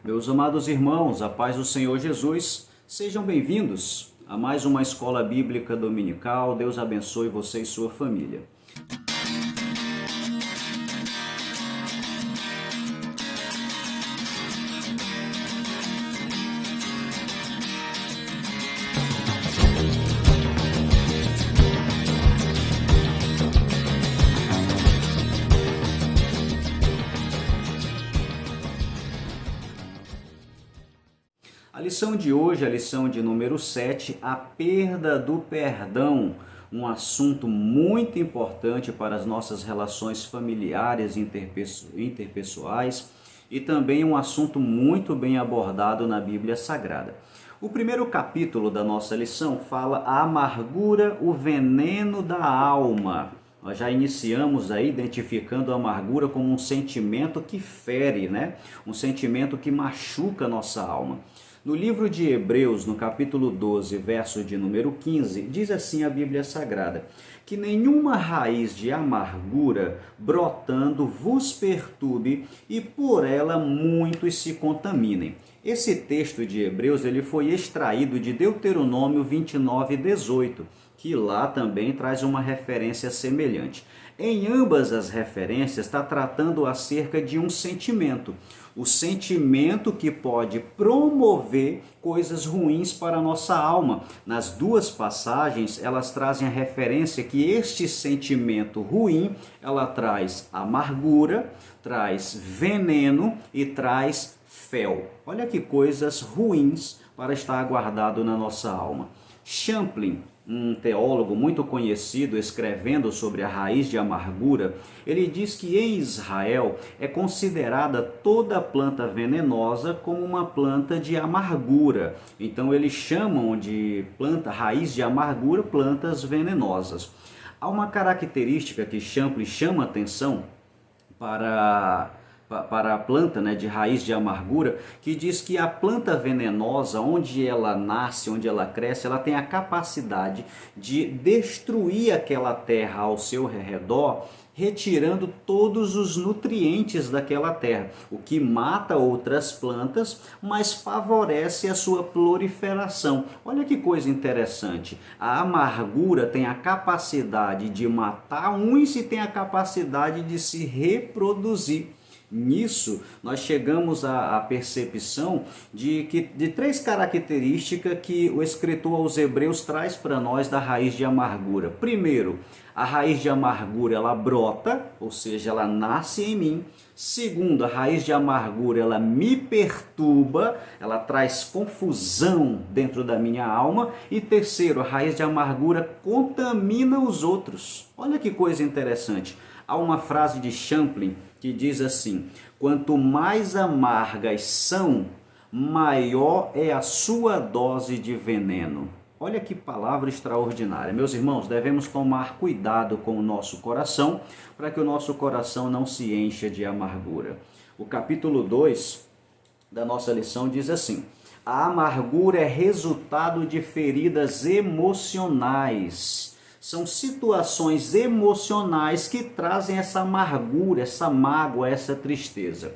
Meus amados irmãos, a paz do Senhor Jesus, sejam bem-vindos a mais uma escola bíblica dominical. Deus abençoe você e sua família. A lição de hoje, a lição de número 7, a perda do perdão, um assunto muito importante para as nossas relações familiares e interpessoais e também um assunto muito bem abordado na Bíblia Sagrada. O primeiro capítulo da nossa lição fala a amargura, o veneno da alma. Nós já iniciamos aí identificando a amargura como um sentimento que fere, né? Um sentimento que machuca a nossa alma. No livro de Hebreus, no capítulo 12, verso de número 15, diz assim a Bíblia Sagrada: que nenhuma raiz de amargura brotando vos perturbe e por ela muitos se contaminem. Esse texto de Hebreus ele foi extraído de Deuteronômio 29, 18, que lá também traz uma referência semelhante. Em ambas as referências está tratando acerca de um sentimento. O sentimento que pode promover coisas ruins para a nossa alma. Nas duas passagens, elas trazem a referência que este sentimento ruim, ela traz amargura, traz veneno e traz fel. Olha que coisas ruins para estar guardado na nossa alma. Champlin, um teólogo muito conhecido, escrevendo sobre a raiz de amargura, ele diz que em Israel é considerada toda planta venenosa como uma planta de amargura. Então eles chamam de planta, raiz de amargura, plantas venenosas. Há uma característica que Champlin chama atenção para a planta, né, de raiz de amargura, que diz que a planta venenosa, onde ela nasce, onde ela cresce, ela tem a capacidade de destruir aquela terra ao seu redor, retirando todos os nutrientes daquela terra, o que mata outras plantas, mas favorece a sua proliferação. Olha que coisa interessante, a amargura tem a capacidade de matar uns e tem a capacidade de se reproduzir. Nisso, nós chegamos à percepção de três características que o escritor aos Hebreus traz para nós da raiz de amargura. Primeiro, a raiz de amargura ela brota, ou seja, ela nasce em mim. Segundo, a raiz de amargura ela me perturba, ela traz confusão dentro da minha alma. E terceiro, a raiz de amargura contamina os outros. Olha que coisa interessante. Há uma frase de Champlin que diz assim: quanto mais amargas são, maior é a sua dose de veneno. Olha que palavra extraordinária. Meus irmãos, devemos tomar cuidado com o nosso coração, para que o nosso coração não se encha de amargura. O capítulo 2 da nossa lição diz assim: a amargura é resultado de feridas emocionais. São situações emocionais que trazem essa amargura, essa mágoa, essa tristeza.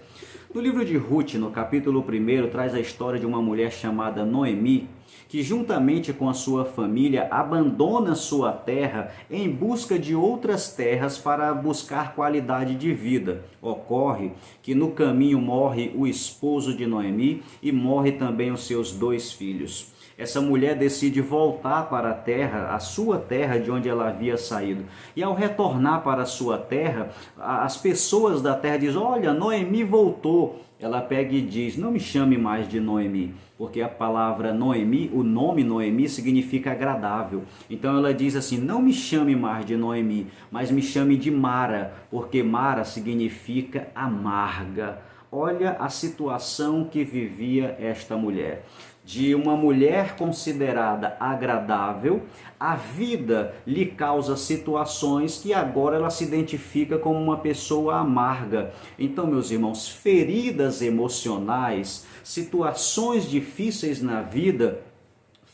No livro de Ruth, no capítulo 1, traz a história de uma mulher chamada Noemi, que juntamente com a sua família abandona sua terra em busca de outras terras para buscar qualidade de vida. Ocorre que no caminho morre o esposo de Noemi e morre também os seus 2 filhos. Essa mulher decide voltar para a terra, a sua terra de onde ela havia saído. E ao retornar para a sua terra, as pessoas da terra dizem: olha, Noemi voltou. Ela pega e diz: não me chame mais de Noemi, porque a palavra Noemi, o nome Noemi significa agradável. Então ela diz assim: não me chame mais de Noemi, mas me chame de Mara, porque Mara significa amarga. Olha a situação que vivia esta mulher. De uma mulher considerada agradável, a vida lhe causa situações que agora ela se identifica como uma pessoa amarga. Então, meus irmãos, feridas emocionais, situações difíceis na vida,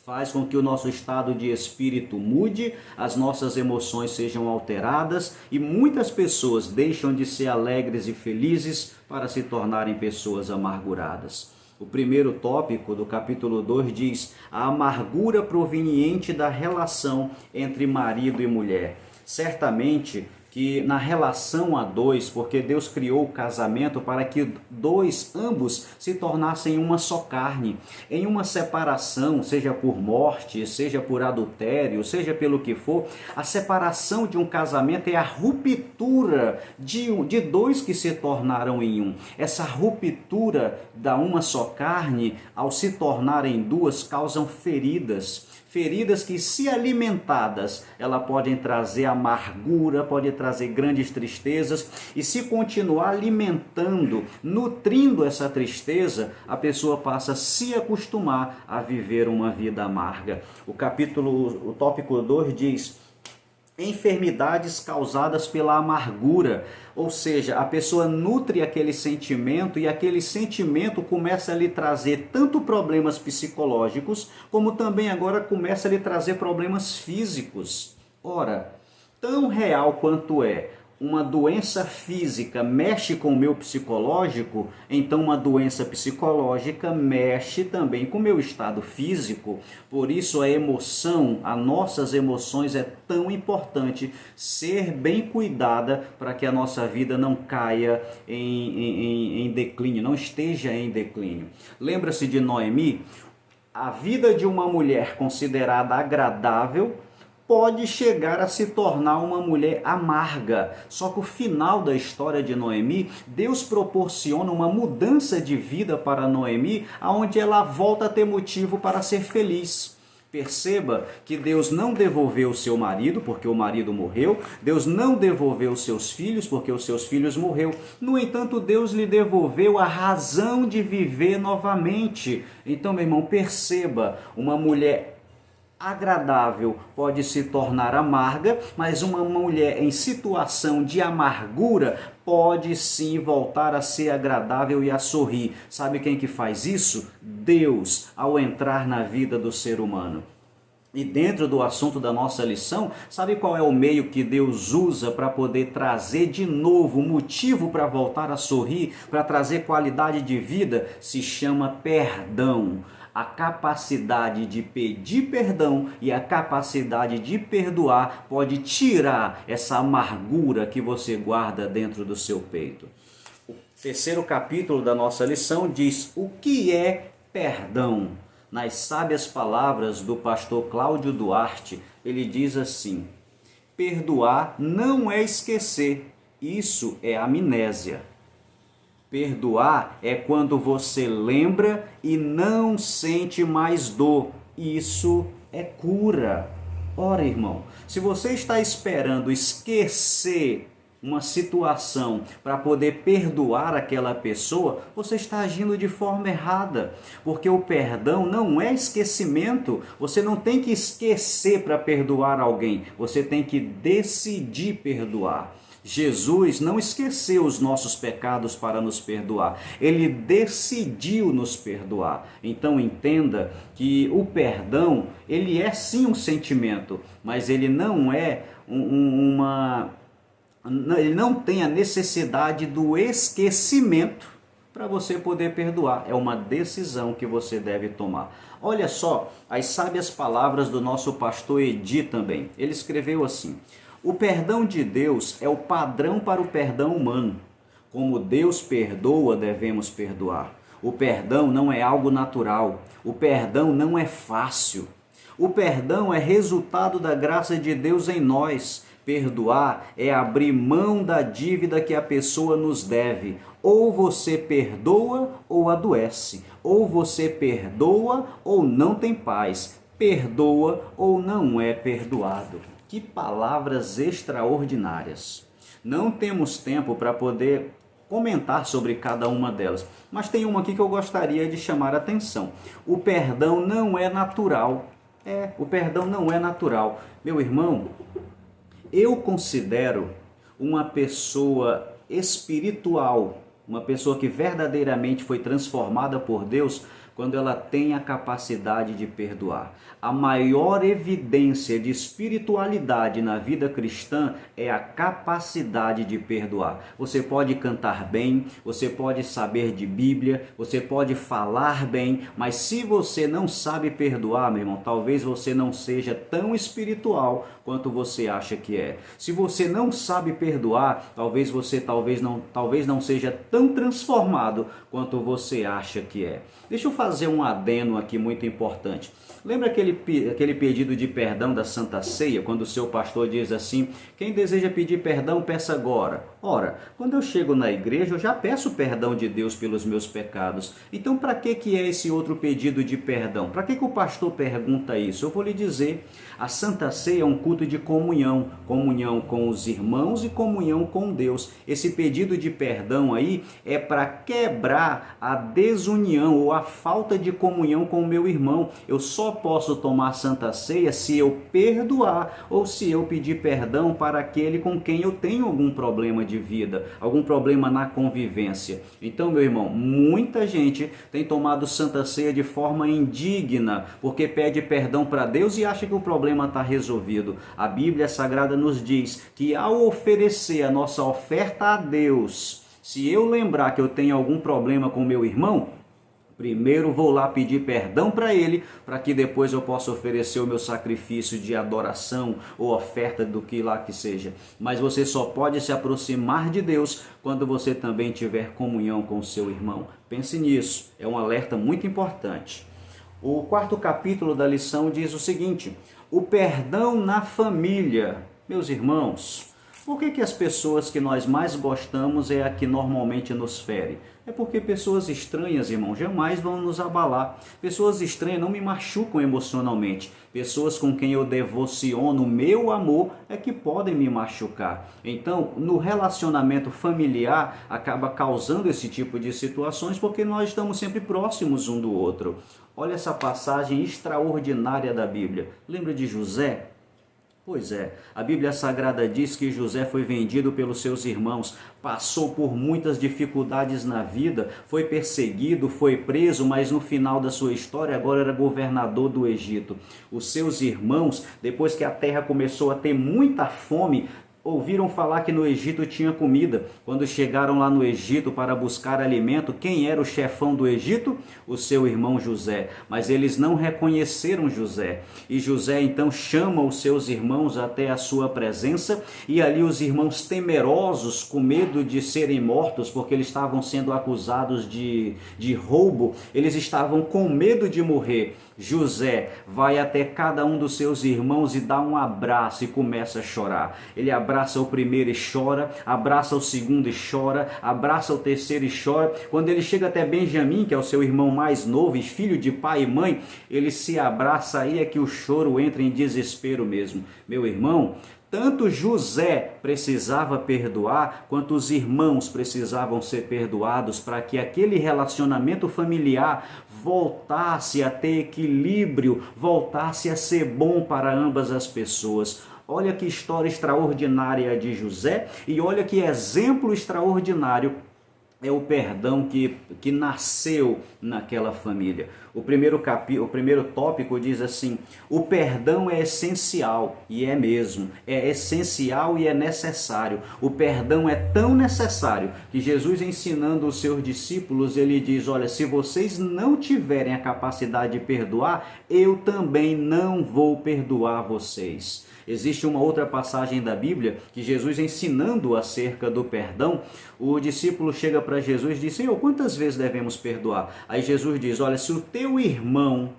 faz com que o nosso estado de espírito mude, as nossas emoções sejam alteradas e muitas pessoas deixam de ser alegres e felizes para se tornarem pessoas amarguradas. O primeiro tópico do capítulo 2 diz: a amargura proveniente da relação entre marido e mulher. Certamente que na relação a dois, porque Deus criou o casamento para que ambos se tornassem uma só carne. Em uma separação, seja por morte, seja por adultério, seja pelo que for, a separação de um casamento é a ruptura de dois que se tornaram em um. Essa ruptura da uma só carne, ao se tornarem duas, causam feridas. Feridas que, se alimentadas, elas podem trazer amargura, podem trazer grandes tristezas, e se continuar alimentando, nutrindo essa tristeza, a pessoa passa a se acostumar a viver uma vida amarga. O tópico 2 diz: enfermidades causadas pela amargura, ou seja, a pessoa nutre aquele sentimento e aquele sentimento começa a lhe trazer tanto problemas psicológicos, como também agora começa a lhe trazer problemas físicos. Ora, tão real quanto é uma doença física mexe com o meu psicológico, então uma doença psicológica mexe também com o meu estado físico. Por isso a emoção, as nossas emoções é tão importante ser bem cuidada para que a nossa vida não caia em declínio, não esteja em declínio. Lembra-se de Noemi? A vida de uma mulher considerada agradável pode chegar a se tornar uma mulher amarga. Só que o final da história de Noemi, Deus proporciona uma mudança de vida para Noemi, onde ela volta a ter motivo para ser feliz. Perceba que Deus não devolveu o seu marido, porque o marido morreu. Deus não devolveu os seus filhos, porque os seus filhos morreu. No entanto, Deus lhe devolveu a razão de viver novamente. Então, meu irmão, perceba, uma mulher agradável pode se tornar amarga, mas uma mulher em situação de amargura pode sim voltar a ser agradável e a sorrir. Sabe quem que faz isso? Deus, ao entrar na vida do ser humano. E dentro do assunto da nossa lição, sabe qual é o meio que Deus usa para poder trazer de novo motivo para voltar a sorrir, para trazer qualidade de vida? Se chama perdão. A capacidade de pedir perdão e a capacidade de perdoar pode tirar essa amargura que você guarda dentro do seu peito. O terceiro capítulo da nossa lição diz: o que é perdão? Nas sábias palavras do pastor Cláudio Duarte, ele diz assim: perdoar não é esquecer, isso é amnésia. Perdoar é quando você lembra e não sente mais dor. Isso é cura. Ora, irmão, se você está esperando esquecer uma situação para poder perdoar aquela pessoa, você está agindo de forma errada. Porque o perdão não é esquecimento. Você não tem que esquecer para perdoar alguém. Você tem que decidir perdoar. Jesus não esqueceu os nossos pecados para nos perdoar. Ele decidiu nos perdoar. Então entenda que o perdão, ele é sim um sentimento, mas ele não é ele não tem a necessidade do esquecimento para você poder perdoar. É uma decisão que você deve tomar. Olha só as sábias palavras do nosso pastor Edi também. Ele escreveu assim: o perdão de Deus é o padrão para o perdão humano. Como Deus perdoa, devemos perdoar. O perdão não é algo natural. O perdão não é fácil. O perdão é resultado da graça de Deus em nós. Perdoar é abrir mão da dívida que a pessoa nos deve. Ou você perdoa ou adoece. Ou você perdoa ou não tem paz. Perdoa ou não é perdoado. Que palavras extraordinárias! Não temos tempo para poder comentar sobre cada uma delas, mas tem uma aqui que eu gostaria de chamar a atenção. O perdão não é natural. O perdão não é natural. Meu irmão, eu considero uma pessoa espiritual, uma pessoa que verdadeiramente foi transformada por Deus, quando ela tem a capacidade de perdoar. A maior evidência de espiritualidade na vida cristã é a capacidade de perdoar. Você pode cantar bem, você pode saber de Bíblia, você pode falar bem, mas se você não sabe perdoar, meu irmão, talvez você não seja tão espiritual quanto você acha que é. Se você não sabe perdoar, talvez não seja tão transformado quanto você acha que é. Deixa eu fazer um adendo aqui muito importante. Lembra aquele pedido de perdão da Santa Ceia, quando o seu pastor diz assim: quem deseja pedir perdão, peça agora. Ora, quando eu chego na igreja, eu já peço perdão de Deus pelos meus pecados. Então, para que é esse outro pedido de perdão? Para que o pastor pergunta isso? Eu vou lhe dizer, a Santa Ceia é um culto de comunhão, comunhão com os irmãos e comunhão com Deus. Esse pedido de perdão aí é para quebrar a desunião ou a falta de comunhão com o meu irmão. Eu só posso tomar Santa Ceia se eu perdoar ou se eu pedir perdão para aquele com quem eu tenho algum problema de vida, algum problema na convivência. Então, meu irmão, muita gente tem tomado Santa Ceia de forma indigna, porque pede perdão para Deus e acha que o problema está resolvido. A Bíblia Sagrada nos diz que ao oferecer a nossa oferta a Deus, se eu lembrar que eu tenho algum problema com meu irmão, primeiro vou lá pedir perdão para ele, para que depois eu possa oferecer o meu sacrifício de adoração ou oferta do que lá que seja. Mas você só pode se aproximar de Deus quando você também tiver comunhão com o seu irmão. Pense nisso, é um alerta muito importante. O 4º capítulo da lição diz o seguinte: o perdão na família. Meus irmãos, por que as pessoas que nós mais gostamos é a que normalmente nos fere? É porque pessoas estranhas, irmão, jamais vão nos abalar. Pessoas estranhas não me machucam emocionalmente. Pessoas com quem eu devociono meu amor é que podem me machucar. Então, no relacionamento familiar, acaba causando esse tipo de situações porque nós estamos sempre próximos um do outro. Olha essa passagem extraordinária da Bíblia. Lembra de José? Pois é, a Bíblia Sagrada diz que José foi vendido pelos seus irmãos, passou por muitas dificuldades na vida, foi perseguido, foi preso, mas no final da sua história agora era governador do Egito. Os seus irmãos, depois que a terra começou a ter muita fome, ouviram falar que no Egito tinha comida. Quando chegaram lá no Egito para buscar alimento, quem era o chefão do Egito? O seu irmão José. Mas eles não reconheceram José. E José então chama os seus irmãos até a sua presença, e ali os irmãos, temerosos, com medo de serem mortos, porque eles estavam sendo acusados de roubo, eles estavam com medo de morrer. José vai até cada um dos seus irmãos e dá um abraço e começa a chorar. Ele abraça o primeiro e chora, abraça o segundo e chora, abraça o terceiro e chora. Quando ele chega até Benjamim, que é o seu irmão mais novo e filho de pai e mãe, ele se abraça, aí é que o choro entra em desespero mesmo. Meu irmão, tanto José precisava perdoar, quanto os irmãos precisavam ser perdoados para que aquele relacionamento familiar voltasse a ter equilíbrio, voltasse a ser bom para ambas as pessoas. Olha que história extraordinária de José e olha que exemplo extraordinário é o perdão que nasceu naquela família. O primeiro tópico diz assim: o perdão é essencial, e é mesmo, é essencial e é necessário. O perdão é tão necessário que Jesus, ensinando os seus discípulos, ele diz: olha, se vocês não tiverem a capacidade de perdoar, eu também não vou perdoar vocês. Existe uma outra passagem da Bíblia que Jesus, ensinando acerca do perdão, o discípulo chega para Jesus e diz: Senhor, quantas vezes devemos perdoar? Aí Jesus diz: olha, se o teu irmão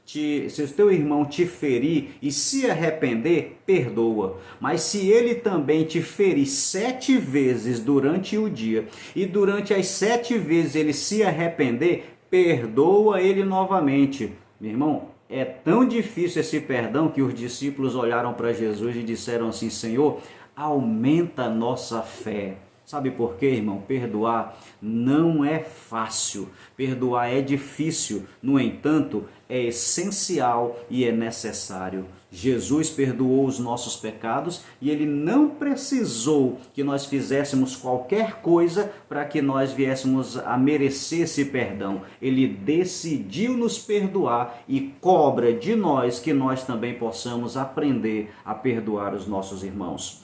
te ferir e se arrepender, perdoa. Mas se ele também te ferir 7 vezes durante o dia, e durante as 7 vezes ele se arrepender, perdoa ele novamente. Meu irmão, é tão difícil esse perdão que os discípulos olharam para Jesus e disseram assim: Senhor, aumenta a nossa fé. Sabe por quê, irmão? Perdoar não é fácil, perdoar é difícil, no entanto, é essencial e é necessário. Jesus perdoou os nossos pecados e ele não precisou que nós fizéssemos qualquer coisa para que nós viéssemos a merecer esse perdão. Ele decidiu nos perdoar e cobra de nós que nós também possamos aprender a perdoar os nossos irmãos.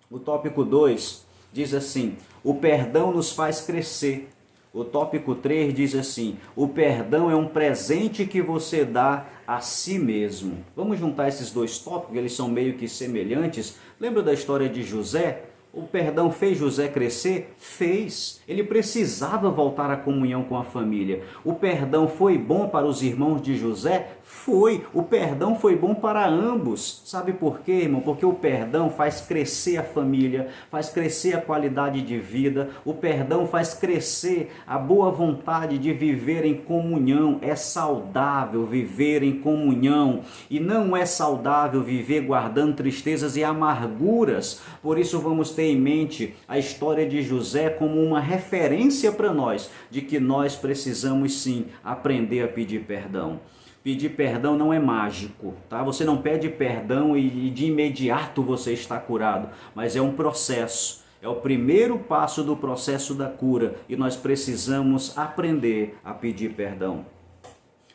O tópico 2 diz assim: o perdão nos faz crescer. O tópico 3 diz assim: o perdão é um presente que você dá a si mesmo. Vamos juntar esses dois tópicos, eles são meio que semelhantes. Lembra da história de José? O perdão fez José crescer? Fez. Ele precisava voltar à comunhão com a família. O perdão foi bom para os irmãos de José? Foi. O perdão foi bom para ambos. Sabe por quê, irmão? Porque o perdão faz crescer a família, faz crescer a qualidade de vida. O perdão faz crescer a boa vontade de viver em comunhão. É saudável viver em comunhão e não é saudável viver guardando tristezas e amarguras. Por isso vamos ter em mente a história de José como uma referência para nós de que nós precisamos sim aprender a pedir perdão. Pedir perdão não é mágico, tá? Você não pede perdão e de imediato você está curado, mas é um processo. É o primeiro passo do processo da cura e nós precisamos aprender a pedir perdão.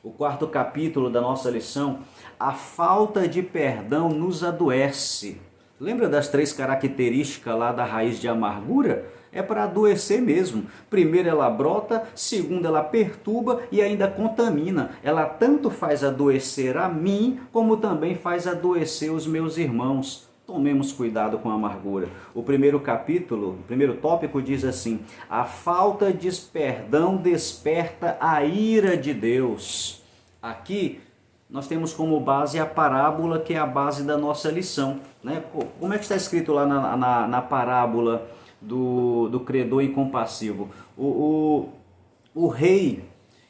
O 4º capítulo da nossa lição: a falta de perdão nos adoece. Lembra das 3 características lá da raiz de amargura? É para adoecer mesmo. Primeiro ela brota, segundo ela perturba e ainda contamina. Ela tanto faz adoecer a mim, como também faz adoecer os meus irmãos. Tomemos cuidado com a amargura. O primeiro capítulo, o primeiro tópico diz assim: a falta de perdão desperta a ira de Deus. Aqui nós temos como base a parábola, que é a base da nossa lição, né? Como é que está escrito lá na parábola do credor incompassivo? O rei,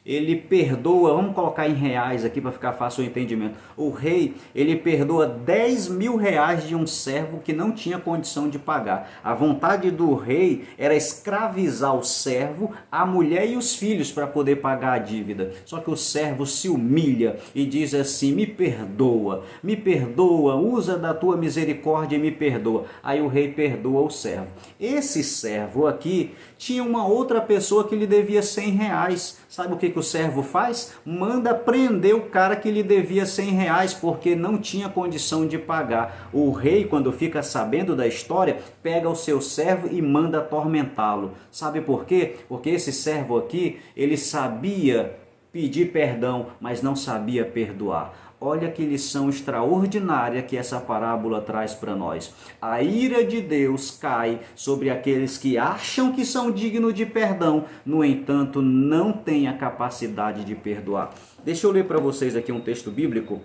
ele perdoa, vamos colocar em reais aqui para ficar fácil o entendimento. O rei, ele perdoa 10 mil reais de um servo que não tinha condição de pagar. A vontade do rei era escravizar o servo, a mulher e os filhos para poder pagar a dívida. Só que o servo se humilha e diz assim: me perdoa, usa da tua misericórdia e me perdoa. Aí o rei perdoa o servo. Esse servo aqui tinha uma outra pessoa que lhe devia 100 reais. Sabe o que o servo faz? Manda prender o cara que lhe devia 100 reais, porque não tinha condição de pagar. O rei, quando fica sabendo da história, pega o seu servo e manda atormentá-lo. Sabe por quê? Porque esse servo aqui, ele sabia pedir perdão, mas não sabia perdoar. Olha que lição extraordinária que essa parábola traz para nós. A ira de Deus cai sobre aqueles que acham que são dignos de perdão, no entanto, não têm a capacidade de perdoar. Deixa eu ler para vocês aqui um texto bíblico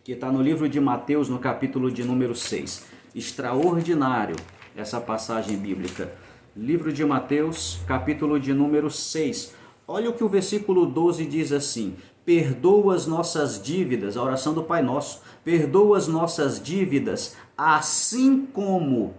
que está no livro de Mateus, no capítulo de número 6. Extraordinário essa passagem bíblica. Livro de Mateus, capítulo de número 6. Olha o que o versículo 12 diz assim: perdoa as nossas dívidas, a oração do Pai Nosso, perdoa as nossas dívidas, assim como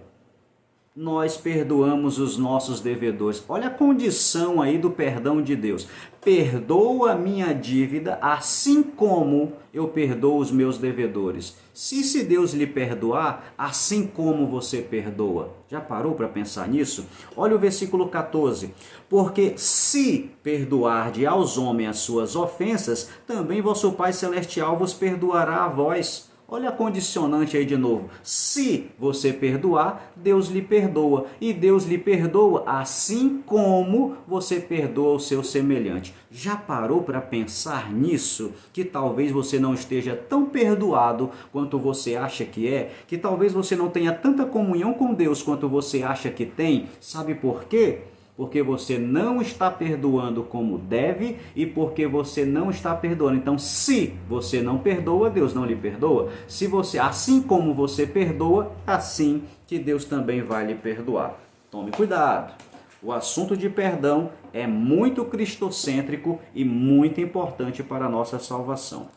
nós perdoamos os nossos devedores. Olha a condição aí do perdão de Deus. Perdoa a minha dívida, assim como eu perdoo os meus devedores. Se Deus lhe perdoar, assim como você perdoa. Já parou para pensar nisso? Olha o versículo 14. Porque se perdoarde aos homens as suas ofensas, também vosso Pai Celestial vos perdoará a vós. Olha a condicionante aí de novo. Se você perdoar, Deus lhe perdoa. E Deus lhe perdoa assim como você perdoa o seu semelhante. Já parou para pensar nisso? Que talvez você não esteja tão perdoado quanto você acha que é? Que talvez você não tenha tanta comunhão com Deus quanto você acha que tem? Sabe por quê? Porque você não está perdoando como deve e porque você não está perdoando. Então, se você não perdoa, Deus não lhe perdoa. Se você, assim como você perdoa, assim que Deus também vai lhe perdoar. Tome cuidado. O assunto de perdão é muito cristocêntrico e muito importante para a nossa salvação.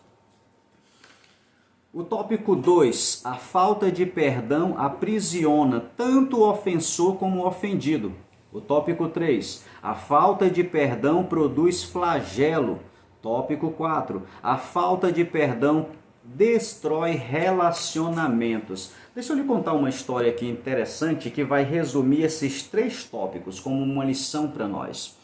O tópico 2, a falta de perdão aprisiona tanto o ofensor como o ofendido. O tópico 3, a falta de perdão produz flagelo. Tópico 4, a falta de perdão destrói relacionamentos. Deixa eu lhe contar uma história aqui interessante que vai resumir esses 3 tópicos como uma lição para nós.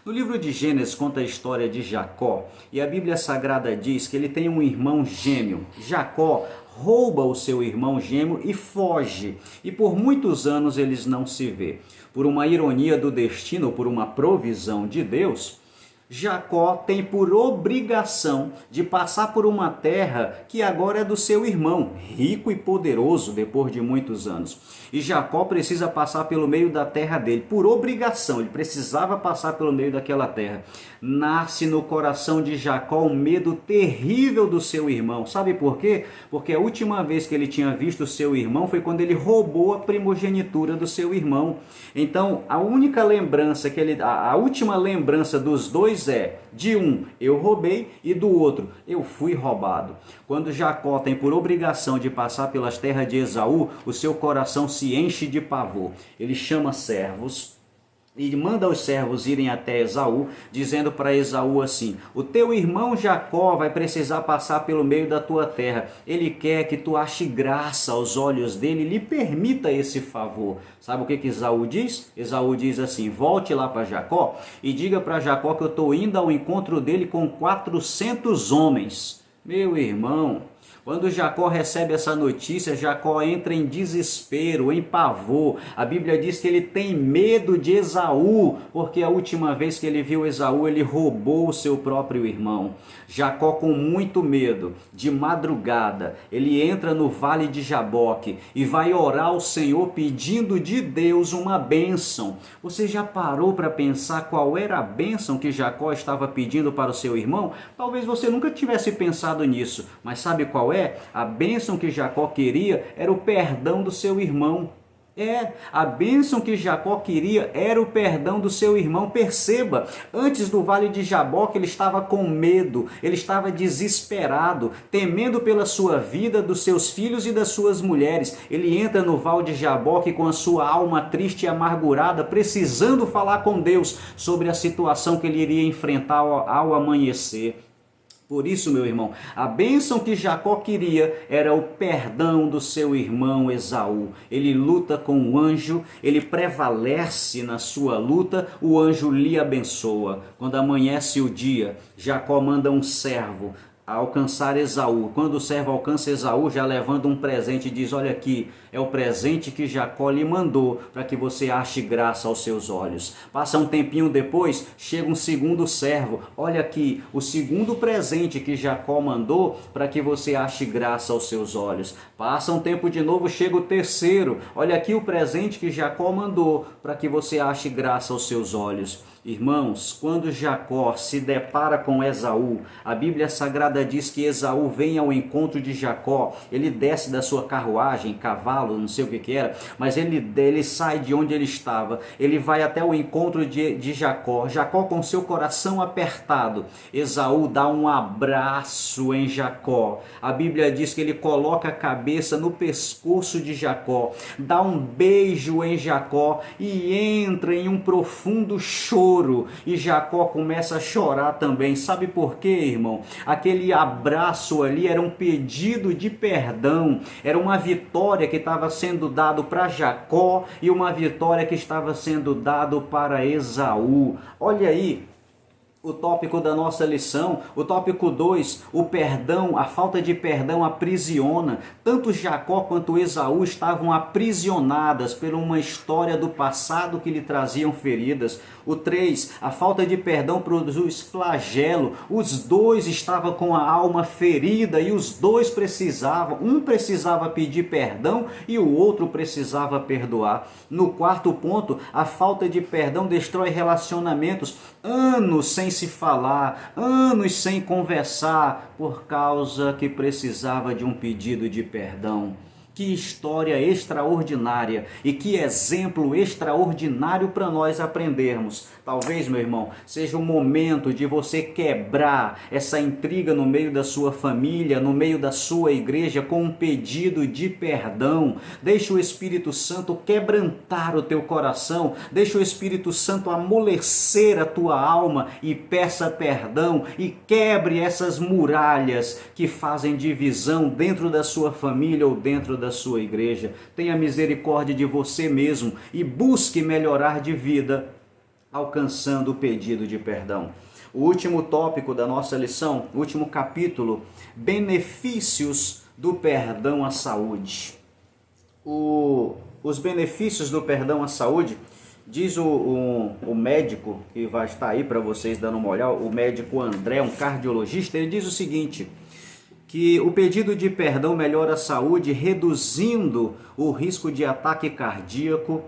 No livro de Gênesis conta a história de Jacó e a Bíblia Sagrada diz que ele tem um irmão gêmeo. Jacó rouba o seu irmão gêmeo e foge, e por muitos anos eles não se vê. Por uma ironia do destino, por uma provisão de Deus, Jacó tem por obrigação de passar por uma terra que agora é do seu irmão, rico e poderoso depois de muitos anos. E Jacó precisa passar pelo meio da terra dele, por obrigação, ele precisava passar pelo meio daquela terra. Nasce no coração de Jacó um medo terrível do seu irmão. Sabe por quê? Porque a última vez que ele tinha visto o seu irmão foi quando ele roubou a primogenitura do seu irmão. Então, a única lembrança a última lembrança dos dois é de um, eu roubei, e do outro, eu fui roubado. Quando Jacó tem por obrigação de passar pelas terras de Esaú, o seu coração se enche de pavor. Ele chama servos e manda os servos irem até Esaú, dizendo para Esaú assim: o teu irmão Jacó vai precisar passar pelo meio da tua terra. Ele quer que tu ache graça aos olhos dele e lhe permita esse favor. Sabe o que Esaú diz? Esaú diz assim: volte lá para Jacó e diga para Jacó que eu estou indo ao encontro dele com 400 homens. Meu irmão, quando Jacó recebe essa notícia, Jacó entra em desespero, em pavor. A Bíblia diz que ele tem medo de Esaú, porque a última vez que ele viu Esaú, ele roubou o seu próprio irmão. Jacó, com muito medo, de madrugada, ele entra no vale de Jaboque e vai orar ao Senhor pedindo de Deus uma bênção. Você já parou para pensar qual era a bênção que Jacó estava pedindo para o seu irmão? Talvez você nunca tivesse pensado nisso, mas sabe qual é? A bênção que Jacó queria era o perdão do seu irmão. A bênção que Jacó queria era o perdão do seu irmão. Perceba, antes do vale de Jaboque ele estava com medo, ele estava desesperado, temendo pela sua vida, dos seus filhos e das suas mulheres. Ele entra no vale de Jaboque com a sua alma triste e amargurada, precisando falar com Deus sobre a situação que ele iria enfrentar ao amanhecer. Por isso, meu irmão, a bênção que Jacó queria era o perdão do seu irmão Esaú. Ele luta com o anjo, ele prevalece na sua luta, o anjo lhe abençoa. Quando amanhece o dia, Jacó manda um servo a alcançar Esaú. Quando o servo alcança Esaú, já levando um presente, diz: olha aqui, é o presente que Jacó lhe mandou para que você ache graça aos seus olhos. Passa um tempinho depois, chega um segundo servo: olha aqui, o segundo presente que Jacó mandou para que você ache graça aos seus olhos. Passa um tempo de novo, chega o terceiro: olha aqui o presente que Jacó mandou para que você ache graça aos seus olhos. Irmãos, quando Jacó se depara com Esaú, a Bíblia Sagrada diz que Esaú vem ao encontro de Jacó, ele desce da sua carruagem, cavalo, não sei o que era, mas ele sai de onde ele estava, ele vai até o encontro de Jacó, Jacó com seu coração apertado. Esaú dá um abraço em Jacó, a Bíblia diz que ele coloca a cabeça no pescoço de Jacó, dá um beijo em Jacó e entra em um profundo choro. E Jacó começa a chorar também. Sabe por quê, irmão? Aquele abraço ali era um pedido de perdão, era uma vitória que estava sendo dado para Jacó e uma vitória que estava sendo dado para Esaú. Olha aí o tópico da nossa lição, o tópico 2, o perdão, a falta de perdão aprisiona. Tanto Jacó quanto Esaú estavam aprisionadas por uma história do passado que lhe traziam feridas. O 3, a falta de perdão produz flagelo. Os dois estavam com a alma ferida e os dois precisavam, um precisava pedir perdão e o outro precisava perdoar. No 4 ponto, a falta de perdão destrói relacionamentos. Anos sem se falar, anos sem conversar, por causa que precisava de um pedido de perdão. Que história extraordinária e que exemplo extraordinário para nós aprendermos. Talvez, meu irmão, seja o momento de você quebrar essa intriga no meio da sua família, no meio da sua igreja, com um pedido de perdão. Deixa o Espírito Santo quebrantar o teu coração, deixa o Espírito Santo amolecer a tua alma e peça perdão e quebre essas muralhas que fazem divisão dentro da sua família ou dentro da sua igreja. Tenha misericórdia de você mesmo e busque melhorar de vida, alcançando o pedido de perdão. O último tópico da nossa lição, o último capítulo, benefícios do perdão à saúde. Os benefícios do perdão à saúde, diz o médico, que vai estar aí para vocês dando uma olhada, o médico André, um cardiologista, ele diz o seguinte, que o pedido de perdão melhora a saúde, reduzindo o risco de ataque cardíaco,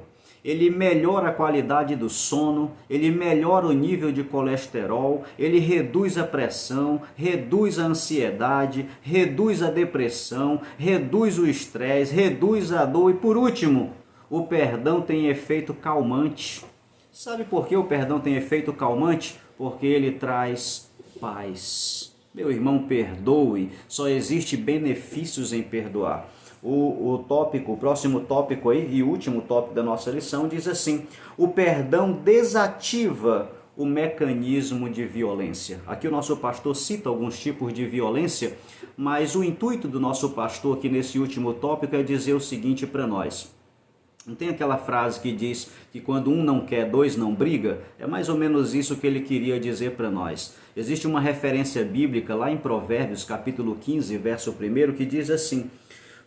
ele melhora a qualidade do sono, ele melhora o nível de colesterol, ele reduz a pressão, reduz a ansiedade, reduz a depressão, reduz o estresse, reduz a dor e, por último, o perdão tem efeito calmante. Sabe por que o perdão tem efeito calmante? Porque ele traz paz. Meu irmão, perdoe, só existe benefícios em perdoar. O próximo tópico aí, e último tópico da nossa lição, diz assim: o perdão desativa o mecanismo de violência. Aqui o nosso pastor cita alguns tipos de violência, mas o intuito do nosso pastor aqui nesse último tópico é dizer o seguinte para nós. Não tem aquela frase que diz que quando um não quer, dois não briga? É mais ou menos isso que ele queria dizer para nós. Existe uma referência bíblica lá em Provérbios, capítulo 15, verso 1, que diz assim: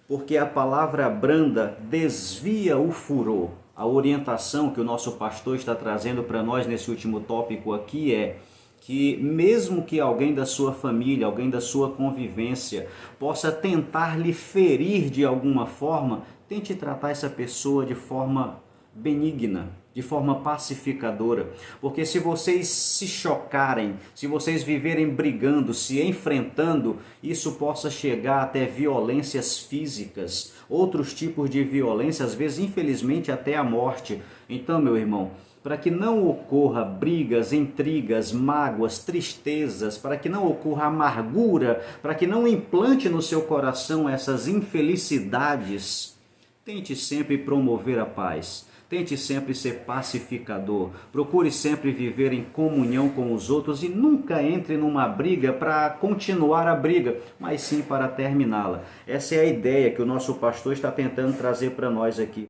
porque a palavra branda desvia o furor. A orientação que o nosso pastor está trazendo para nós nesse último tópico aqui é que mesmo que alguém da sua família, alguém da sua convivência possa tentar lhe ferir de alguma forma, tente tratar essa pessoa de forma benigna, de forma pacificadora, porque se vocês se chocarem, se vocês viverem brigando, se enfrentando, isso possa chegar até violências físicas, outros tipos de violência, às vezes infelizmente até a morte. Então, meu irmão, para que não ocorra brigas, intrigas, mágoas, tristezas, para que não ocorra amargura, para que não implante no seu coração essas infelicidades, tente sempre promover a paz. Tente sempre ser pacificador, procure sempre viver em comunhão com os outros e nunca entre numa briga para continuar a briga, mas sim para terminá-la. Essa é a ideia que o nosso pastor está tentando trazer para nós aqui.